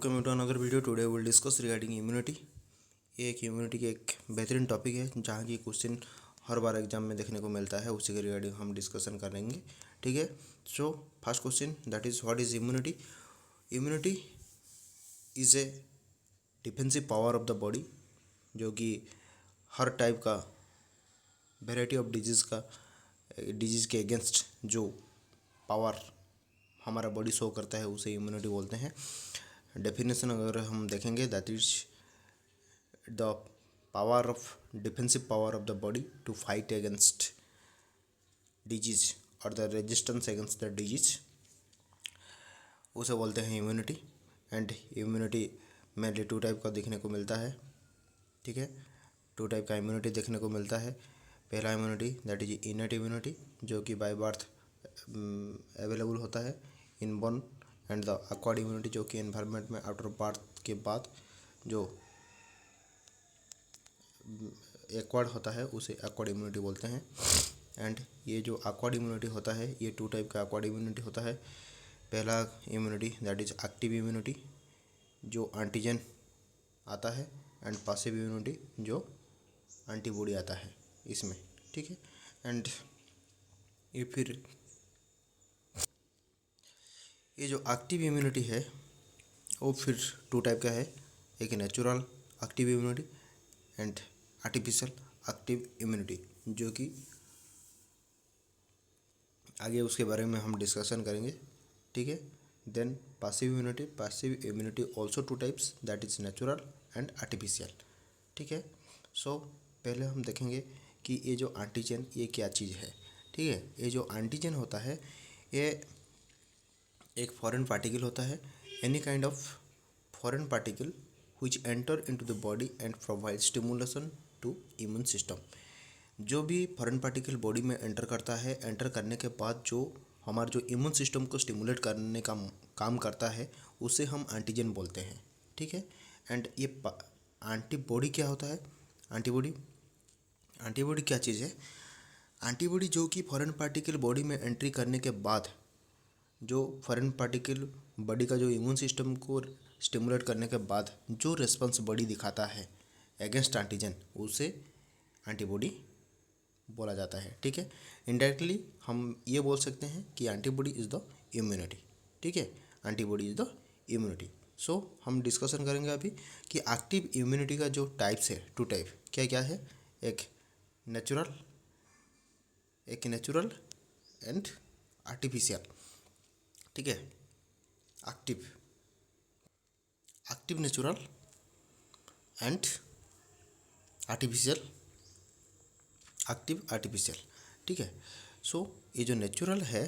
Welcome to another video. Today will discuss regarding immunity. ये एक immunity के एक बेहतरीन टॉपिक है जहाँ की क्वेश्चन हर बार एग्जाम में देखने को मिलता है, उसी के रिगार्डिंग हम डिस्कशन करेंगे। ठीक है। So first question that is what is immunity. Immunity is a defensive power of the body, जो कि हर टाइप का वेराइटी ऑफ डिजीज़ के अगेंस्ट जो पावर हमारा बॉडी शो करता है उसे इम्यूनिटी बोलते हैं। डेफिनेशन अगर हम देखेंगे that is the power of defensive power of the body to fight against disease और the resistance against the disease, उसे बोलते हैं immunity. And immunity mainly two type का देखने को मिलता है। ठीक है, टू टाइप का इम्यूनिटी देखने को मिलता है। पहला इम्यूनिटी दैट इज इनेट इम्यूनिटी, जो कि बाय बर्थ अवेलेबल होता है, inborn. And the acquired immunity, जो कि एनवायरनमेंट में आफ्टर बर्थ के बाद जो एक्वायर्ड होता है उसे एक्वायर्ड इम्यूनिटी बोलते हैं। एंड ये जो एक्वायर्ड इम्यूनिटी होता है, ये टू टाइप का एक्वायर्ड इम्यूनिटी होता है। पहला immunity that is active immunity, जो एंटीजन आता है, एंड पैसिव इम्यूनिटी जो एंटीबॉडी आता है इसमें। ठीक है। एंड ये फिर ये जो एक्टिव इम्यूनिटी है वो फिर टू टाइप का है, एक natural active immunity and artificial active immunity, जो कि आगे उसके बारे में हम डिस्कशन करेंगे। ठीक है। Then passive immunity also two types, that is natural and artificial. ठीक है। सो पहले हम देखेंगे कि ये जो एंटीजन ये क्या चीज़ है। ठीक है। ये जो एंटीजन होता है ये एक फॉरेन पार्टिकल होता है, any kind of foreign particle which enter into the body and provide stimulation to immune system। जो भी फॉरेन पार्टिकल बॉडी में एंटर करता है, एंटर करने के बाद जो हमारा जो इम्यून सिस्टम को स्टिमुलेट करने का काम करता है उसे हम एंटीजन बोलते हैं। ठीक है। एंड ये एंटीबॉडी क्या होता है? एंटीबॉडी क्या चीज़ है? एंटीबॉडी जो कि फॉरेन पार्टिकल बॉडी में एंट्री करने के बाद जो फॉरेन पार्टिकल बॉडी का जो इम्यून सिस्टम को स्टिमुलेट करने के बाद जो रिस्पॉन्स बॉडी दिखाता है अगेंस्ट एंटीजन, उसे एंटीबॉडी बोला जाता है। ठीक है। इनडायरेक्टली हम ये बोल सकते हैं कि एंटीबॉडी इज़ द इम्यूनिटी। ठीक है, एंटीबॉडी इज़ द इम्यूनिटी। सो हम डिस्कशन करेंगे अभी कि एक्टिव इम्यूनिटी का जो टाइप्स है, टू टाइप क्या क्या है, एक नेचुरल एंड आर्टिफिशियल। ठीक है। Active natural and artificial, artificial. ठीक है। सो ये जो नेचुरल है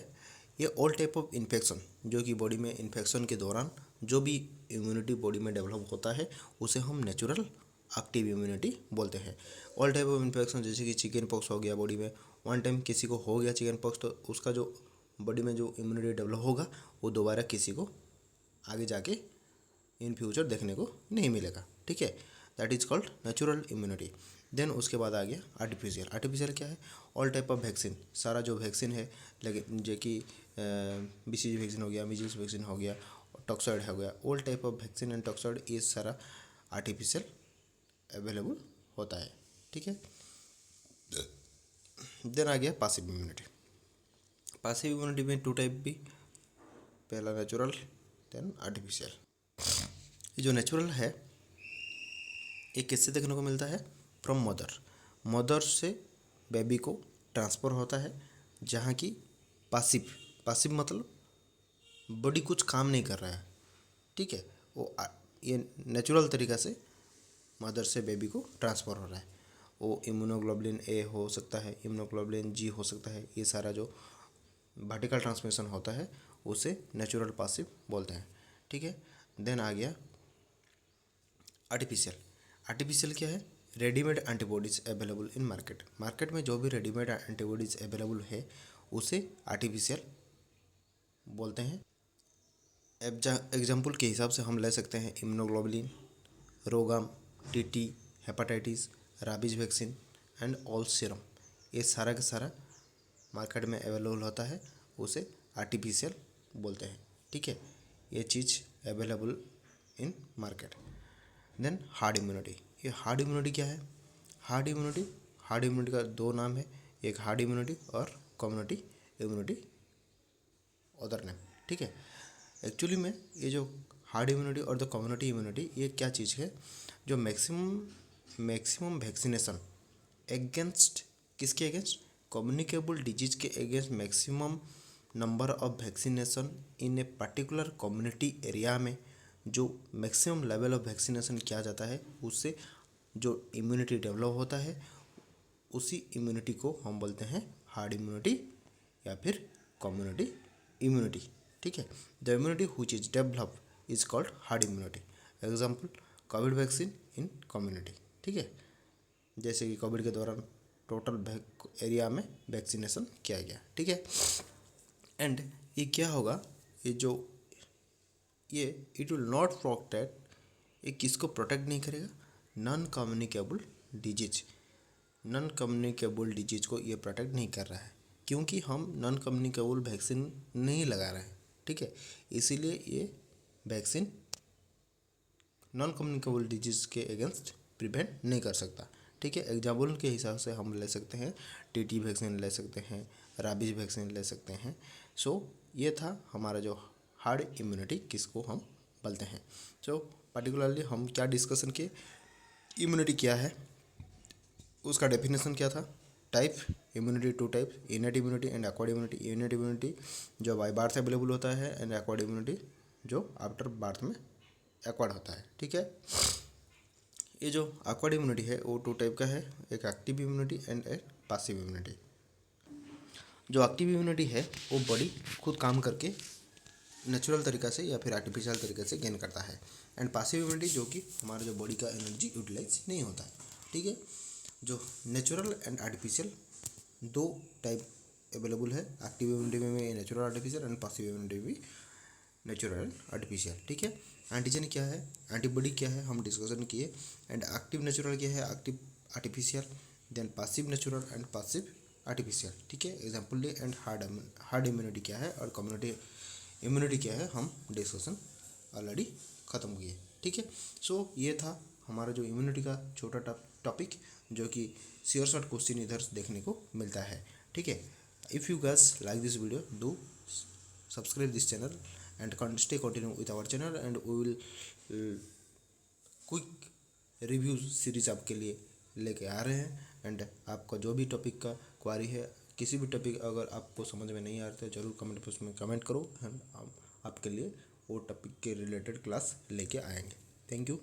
ये ऑल टाइप ऑफ इन्फेक्शन, जो कि बॉडी में इन्फेक्शन के दौरान जो भी इम्यूनिटी बॉडी में डेवलप होता है उसे हम नेचुरल एक्टिव इम्यूनिटी बोलते हैं। ऑल टाइप ऑफ इन्फेक्शन, जैसे कि चिकन पॉक्स हो गया, बॉडी में वन टाइम किसी को हो गया चिकन पॉक्स, तो उसका जो बॉडी में जो इम्यूनिटी डेवलप होगा वो दोबारा किसी को आगे जाके इन फ्यूचर देखने को नहीं मिलेगा। ठीक है, that is called natural immunity. Then उसके बाद आ गया आर्टिफिशियल। आर्टिफिशियल क्या है? ऑल टाइप ऑफ वैक्सीन, सारा जो वैक्सीन है, लेकिन जो कि BCG वैक्सीन हो गया, मीजल्स वैक्सीन हो गया, टॉक्सॉइड हो गया, all type of vaccine and toxoid, ये सारा आर्टिफिशियल अवेलेबल होता है। ठीक है। देन आ गया पैसिव इम्यूनिटी। पैसिव इम्यूनिटी में टू टाइप भी, पहला नेचुरल देन आर्टिफिशियल। ये जो नेचुरल है ये किससे देखने को मिलता है? फ्रॉम मदर से बेबी को ट्रांसफ़र होता है, जहाँ की पासिव मतलब बॉडी कुछ काम नहीं कर रहा है। ठीक है, वो ये नेचुरल तरीक़ा से मदर से बेबी को ट्रांसफ़र हो रहा है। वो इम्यूनोग्लोबुलिन ए हो सकता है, इम्यूनोग्लोबुलिन जी हो सकता है, ये सारा जो वर्टिकल ट्रांसमिशन होता है उसे नेचुरल पैसिव बोलते हैं। ठीक है। देन आ गया आर्टिफिशियल क्या है? Readymade antibodies available in market में जो भी रेडीमेड एंटीबॉडीज़ अवेलेबल है उसे आर्टिफिशियल बोलते हैं। एग्जाम्पल के हिसाब से हम ले सकते हैं immunoglobulin, Rhogam, TT, hepatitis, rabies vaccine and all serum, ये सारा का सारा मार्केट में अवेलेबल होता है, उसे आर्टिफिशियल बोलते हैं। ठीक है, ये चीज़ available in market. Then herd immunity, ये हार्ड इम्यूनिटी क्या है? हार्ड इम्यूनिटी का दो नाम है, एक हार्ड इम्यूनिटी और कम्युनिटी इम्यूनिटी अदर नेम, ठीक है। एक्चुअली में ये जो हार्ड इम्यूनिटी और द कम्युनिटी इम्यूनिटी ये क्या चीज़ है? जो मैक्सिमम वैक्सीनेशन एगेंस्ट, किसके अगेंस्ट? कम्युनिकेबल डिजीज के against maximum number of vaccination in a particular community area में जो मैक्सिमम लेवल ऑफ वैक्सीनेशन किया जाता है, उससे जो इम्यूनिटी डेवलप होता है, उसी इम्यूनिटी को हम बोलते हैं हार्ड इम्यूनिटी या फिर कम्युनिटी इम्यूनिटी, ठीक है। The immunity हुच is develop is called hard immunity. Example Covid vaccine in community, ठीक है। जैसे कि कोविड के दौरान टोटल एरिया में वैक्सीनेशन किया गया, ठीक है। एंड ये क्या होगा, ये इट विल नॉट प्रोटेक्ट, ये किसको प्रोटेक्ट नहीं करेगा? Non communicable disease, non communicable disease को ये प्रोटेक्ट नहीं कर रहा है, क्योंकि हम नॉन कम्युनिकेबल वैक्सीन नहीं लगा रहे हैं, ठीक है। इसीलिए ये वैक्सीन नॉन कम्युनिकेबल डिजीज़ के अगेंस्ट प्रिवेंट नहीं कर सकता, ठीक है। एग्जाम्पल के हिसाब से हम ले सकते हैं टीटी वैक्सीन ले सकते हैं, राबीज वैक्सीन ले सकते हैं। सो ये था हमारा जो हार्ड इम्यूनिटी किसको हम बोलते हैं। सो पर्टिकुलरली हम क्या डिस्कशन किए, इम्यूनिटी क्या है, उसका डेफिनेशन क्या था, type immunity, two type, innate immunity and acquired immunity. Innate immunity जो बाय बर्थ अवेलेबल होता है एंड एक्वायर्ड इम्यूनिटी जो आफ्टर बर्थ में एक्वायर्ड होता है, ठीक है। ये जो एक्वायर्ड इम्यूनिटी है वो टू टाइप का है, एक एक्टिव इम्यूनिटी एंड एक पासिव इम्यूनिटी। जो एक्टिव इम्यूनिटी है वो बॉडी खुद काम करके नेचुरल तरीक़ा से या फिर आर्टिफिशियल तरीके से गेन करता है, एंड पासिव इम्यूनिटी जो कि हमारे जो बॉडी का एनर्जी यूटिलाइज नहीं होता है, ठीक है। जो नेचुरल एंड आर्टिफिशियल दो टाइप अवेलेबल है, एक्टिव इम्यूनिटी में natural artificial and passive immunity भी नेचुरल एंड आर्टिफिशियल, ठीक है। एंटीजन क्या है, एंटीबॉडी क्या है, हम डिस्कशन किए। एंड एक्टिव नेचुरल क्या है, active artificial, then passive natural and passive artificial, ठीक है। एग्जाम्पल लिए एंड हार्ड इम्यूनिटी क्या है और कम्युनिटी इम्यूनिटी क्या है, हम डिस्कशन ऑलरेडी ख़त्म किए, ठीक है। सो ये था हमारा जो इम्यूनिटी का छोटा टॉपिक, जो कि श्योर शॉर्ट क्वेश्चन इधर देखने को मिलता है, ठीक है। If you guys like this video, do subscribe this channel and stay continue with our channel, and we will quick review series आपके लिए लेके आ रहे हैं। एंड आपका जो भी टॉपिक का क्वारी है, किसी भी टॉपिक अगर आपको समझ में नहीं आ रहा है, ज़रूर कमेंट बॉक्स में कमेंट करो, हम आपके लिए वो टॉपिक के रिलेटेड क्लास लेके आएंगे। Thank you.